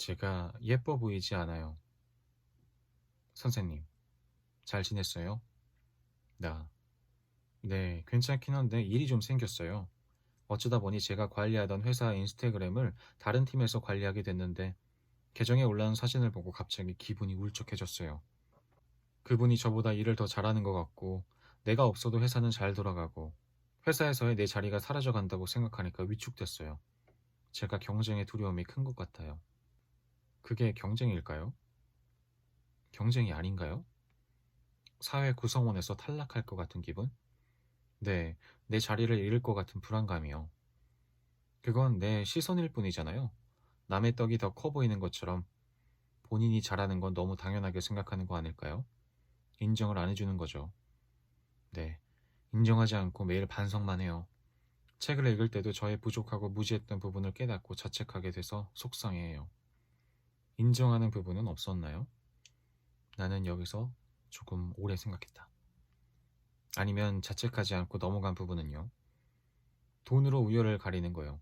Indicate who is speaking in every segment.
Speaker 1: 제가 예뻐 보이지 않아요. 선생님, 잘 지냈어요? 나, 네, 괜찮긴 한데 일이 좀 생겼어요. 어쩌다 보니 제가 관리하던 회사 인스타그램을 다른 팀에서 관리하게 됐는데 계정에 올라온 사진을 보고 갑자기 기분이 울적해졌어요. 그분이 저보다 일을 더 잘하는 것 같고 내가 없어도 회사는 잘 돌아가고 회사에서의 내 자리가 사라져 간다고 생각하니까 위축됐어요. 제가 경쟁의 두려움이 큰 것 같아요. 그게 경쟁일까요? 경쟁이 아닌가요? 사회 구성원에서 탈락할 것 같은 기분? 네, 내 자리를 잃을 것 같은 불안감이요. 그건 내 시선일 뿐이잖아요. 남의 떡이 더 커 보이는 것처럼 본인이 잘하는 건 너무 당연하게 생각하는 거 아닐까요? 인정을 안 해주는 거죠. 네, 인정하지 않고 매일 반성만 해요. 책을 읽을 때도 저의 부족하고 무지했던 부분을 깨닫고 자책하게 돼서 속상해해요. 인정하는 부분은 없었나요? 나는 여기서 조금 오래 생각했다. 아니면 자책하지 않고 넘어간 부분은요? 돈으로 우열을 가리는 거요.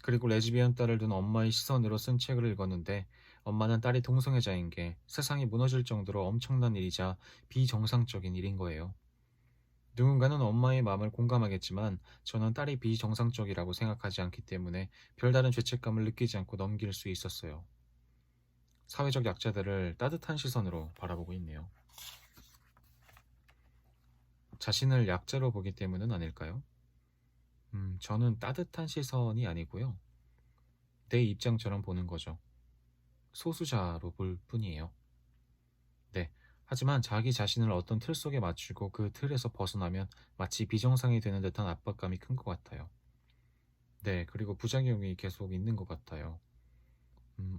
Speaker 1: 그리고 레즈비언 딸을 둔 엄마의 시선으로 쓴 책을 읽었는데 엄마는 딸이 동성애자인 게 세상이 무너질 정도로 엄청난 일이자 비정상적인 일인 거예요. 누군가는 엄마의 마음을 공감하겠지만 저는 딸이 비정상적이라고 생각하지 않기 때문에 별다른 죄책감을 느끼지 않고 넘길 수 있었어요. 사회적 약자들을 따뜻한 시선으로 바라보고 있네요. 자신을 약자로 보기 때문은 아닐까요? 저는 따뜻한 시선이 아니고요. 내 입장처럼 보는 거죠. 소수자로 볼 뿐이에요. 네. 하지만 자기 자신을 어떤 틀 속에 맞추고 그 틀에서 벗어나면 마치 비정상이 되는 듯한 압박감이 큰 것 같아요. 네. 그리고 부작용이 계속 있는 것 같아요.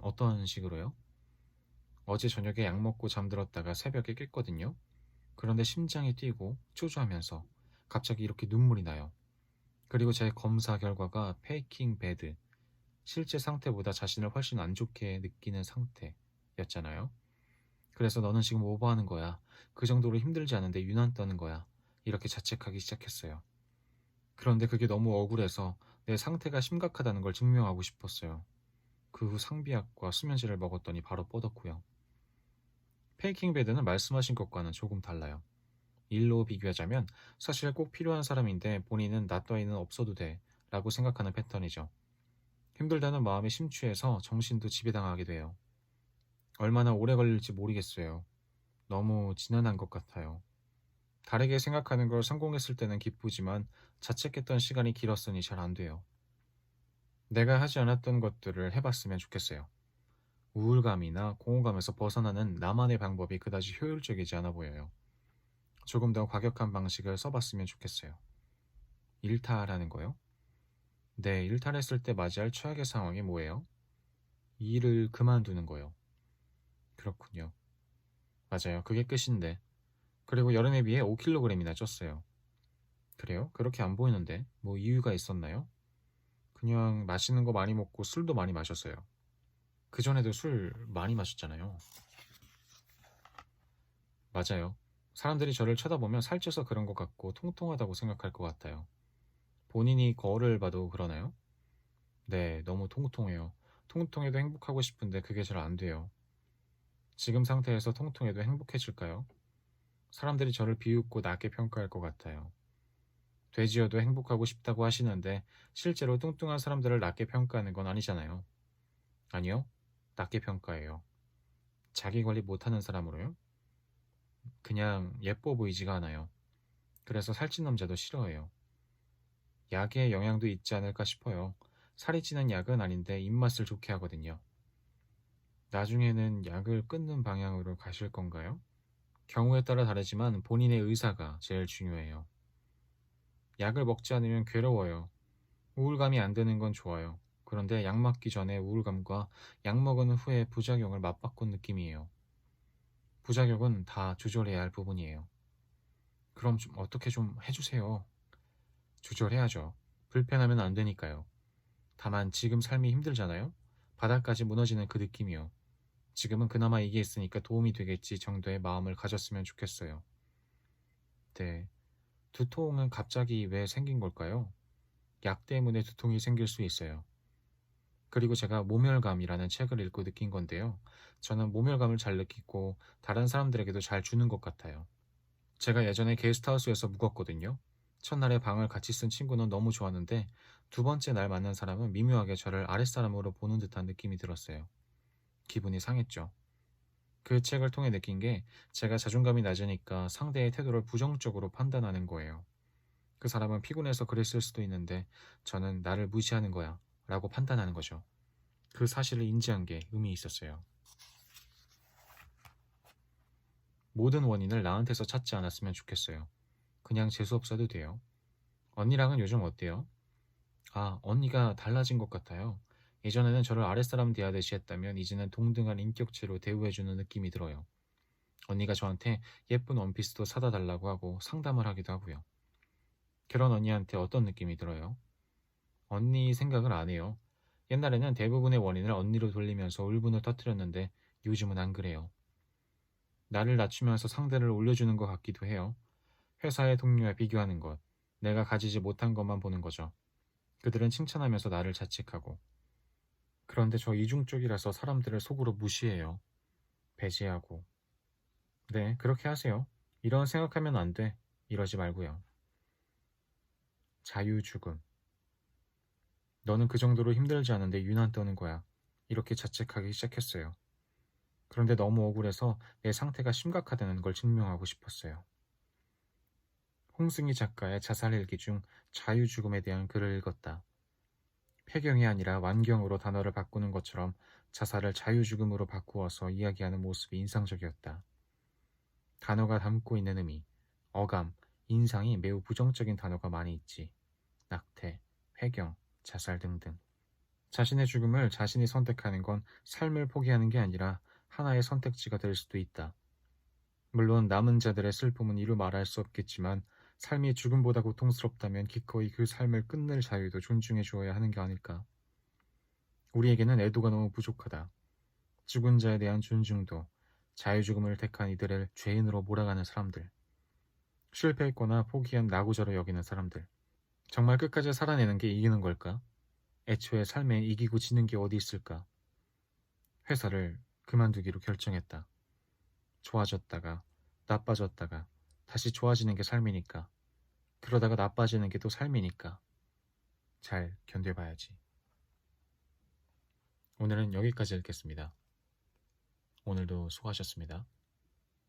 Speaker 1: 어떤 식으로요? 어제 저녁에 약 먹고 잠들었다가 새벽에 깼거든요. 그런데 심장이 뛰고 초조하면서 갑자기 이렇게 눈물이 나요. 그리고 제 검사 결과가 페이킹 배드, 실제 상태보다 자신을 훨씬 안 좋게 느끼는 상태였잖아요. 그래서 너는 지금 오버하는 거야. 그 정도로 힘들지 않은데 유난 떠는 거야. 이렇게 자책하기 시작했어요. 그런데 그게 너무 억울해서 내 상태가 심각하다는 걸 증명하고 싶었어요. 그 후 상비약과 수면제를 먹었더니 바로 뻗었고요. 페이킹 배드는 말씀하신 것과는 조금 달라요. 일로 비교하자면 사실 꼭 필요한 사람인데 본인은 나 따위는 없어도 돼 라고 생각하는 패턴이죠. 힘들다는 마음에 심취해서 정신도 지배당하게 돼요. 얼마나 오래 걸릴지 모르겠어요. 너무 지난한 것 같아요. 다르게 생각하는 걸 성공했을 때는 기쁘지만 자책했던 시간이 길었으니 잘 안 돼요. 내가 하지 않았던 것들을 해봤으면 좋겠어요. 우울감이나 공허감에서 벗어나는 나만의 방법이 그다지 효율적이지 않아 보여요. 조금 더 과격한 방식을 써봤으면 좋겠어요. 일탈하는 거요? 네, 일탈했을 때 맞이할 최악의 상황이 뭐예요? 일을 그만두는 거요. 그렇군요. 맞아요. 그게 끝인데. 그리고 여름에 비해 5kg이나 쪘어요. 그래요? 그렇게 안 보이는데 뭐 이유가 있었나요? 그냥 맛있는 거 많이 먹고 술도 많이 마셨어요. 그전에도 술 많이 마셨잖아요. 맞아요. 사람들이 저를 쳐다보면 살쪄서 그런 것 같고 통통하다고 생각할 것 같아요. 본인이 거울을 봐도 그러나요? 네, 너무 통통해요. 통통해도 행복하고 싶은데 그게 잘 안 돼요. 지금 상태에서 통통해도 행복해질까요? 사람들이 저를 비웃고 낮게 평가할 것 같아요. 돼지여도 행복하고 싶다고 하시는데 실제로 뚱뚱한 사람들을 낮게 평가하는 건 아니잖아요. 아니요, 낮게 평가해요. 자기 관리 못하는 사람으로요? 그냥 예뻐 보이지가 않아요. 그래서 살찐 남자도 싫어해요. 약의 영향도 있지 않을까 싶어요. 살이 찌는 약은 아닌데 입맛을 좋게 하거든요. 나중에는 약을 끊는 방향으로 가실 건가요? 경우에 따라 다르지만 본인의 의사가 제일 중요해요. 약을 먹지 않으면 괴로워요. 우울감이 안 드는 건 좋아요. 그런데 약 맞기 전에 우울감과 약 먹은 후의 부작용을 맞바꾼 느낌이에요. 부작용은 다 조절해야 할 부분이에요. 그럼 좀 어떻게 좀 해주세요. 조절해야죠. 불편하면 안 되니까요. 다만 지금 삶이 힘들잖아요. 바닥까지 무너지는 그 느낌이요. 지금은 그나마 이게 있으니까 도움이 되겠지 정도의 마음을 가졌으면 좋겠어요. 네. 두통은 갑자기 왜 생긴 걸까요? 약 때문에 두통이 생길 수 있어요. 그리고 제가 모멸감이라는 책을 읽고 느낀 건데요. 저는 모멸감을 잘 느끼고 다른 사람들에게도 잘 주는 것 같아요. 제가 예전에 게스트하우스에서 묵었거든요. 첫날에 방을 같이 쓴 친구는 너무 좋았는데 두 번째 날 만난 사람은 미묘하게 저를 아랫사람으로 보는 듯한 느낌이 들었어요. 기분이 상했죠. 그 책을 통해 느낀 게 제가 자존감이 낮으니까 상대의 태도를 부정적으로 판단하는 거예요. 그 사람은 피곤해서 그랬을 수도 있는데 저는 나를 무시하는 거야 라고 판단하는 거죠. 그 사실을 인지한 게 의미 있었어요. 모든 원인을 나한테서 찾지 않았으면 좋겠어요. 그냥 재수없어도 돼요. 언니랑은 요즘 어때요? 아, 언니가 달라진 것 같아요. 예전에는 저를 아랫사람 대하듯이 했다면 이제는 동등한 인격체로 대우해주는 느낌이 들어요. 언니가 저한테 예쁜 원피스도 사다 달라고 하고 상담을 하기도 하고요. 그런 언니한테 어떤 느낌이 들어요? 언니 생각을 안 해요. 옛날에는 대부분의 원인을 언니로 돌리면서 울분을 터뜨렸는데 요즘은 안 그래요. 나를 낮추면서 상대를 올려주는 것 같기도 해요. 회사의 동료와 비교하는 것, 내가 가지지 못한 것만 보는 거죠. 그들은 칭찬하면서 나를 자책하고. 그런데 저 이중적이라서 사람들을 속으로 무시해요. 배제하고. 네, 그렇게 하세요. 이런 생각하면 안 돼. 이러지 말고요. 자유죽음. 너는 그 정도로 힘들지 않은데 유난 떠는 거야. 이렇게 자책하기 시작했어요. 그런데 너무 억울해서 내 상태가 심각하다는 걸 증명하고 싶었어요. 홍승희 작가의 자살일기 중 자유죽음에 대한 글을 읽었다. 폐경이 아니라 완경으로 단어를 바꾸는 것처럼 자살을 자유죽음으로 바꾸어서 이야기하는 모습이 인상적이었다. 단어가 담고 있는 의미, 어감, 인상이 매우 부정적인 단어가 많이 있지. 낙태, 폐경, 자살 등등. 자신의 죽음을 자신이 선택하는 건 삶을 포기하는 게 아니라 하나의 선택지가 될 수도 있다. 물론 남은 자들의 슬픔은 이루 말할 수 없겠지만 삶이 죽음보다 고통스럽다면 기꺼이 그 삶을 끝낼 자유도 존중해 주어야 하는 게 아닐까. 우리에게는 애도가 너무 부족하다. 죽은 자에 대한 존중도, 자유죽음을 택한 이들을 죄인으로 몰아가는 사람들, 실패했거나 포기한 나고자로 여기는 사람들. 정말 끝까지 살아내는 게 이기는 걸까? 애초에 삶에 이기고 지는 게 어디 있을까? 회사를 그만두기로 결정했다. 좋아졌다가, 나빠졌다가, 다시 좋아지는 게 삶이니까. 그러다가 나빠지는 게 또 삶이니까. 잘 견뎌봐야지. 오늘은 여기까지 읽겠습니다. 오늘도 수고하셨습니다.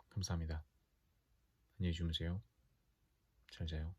Speaker 1: 감사합니다. 안녕히 주무세요. 잘 자요.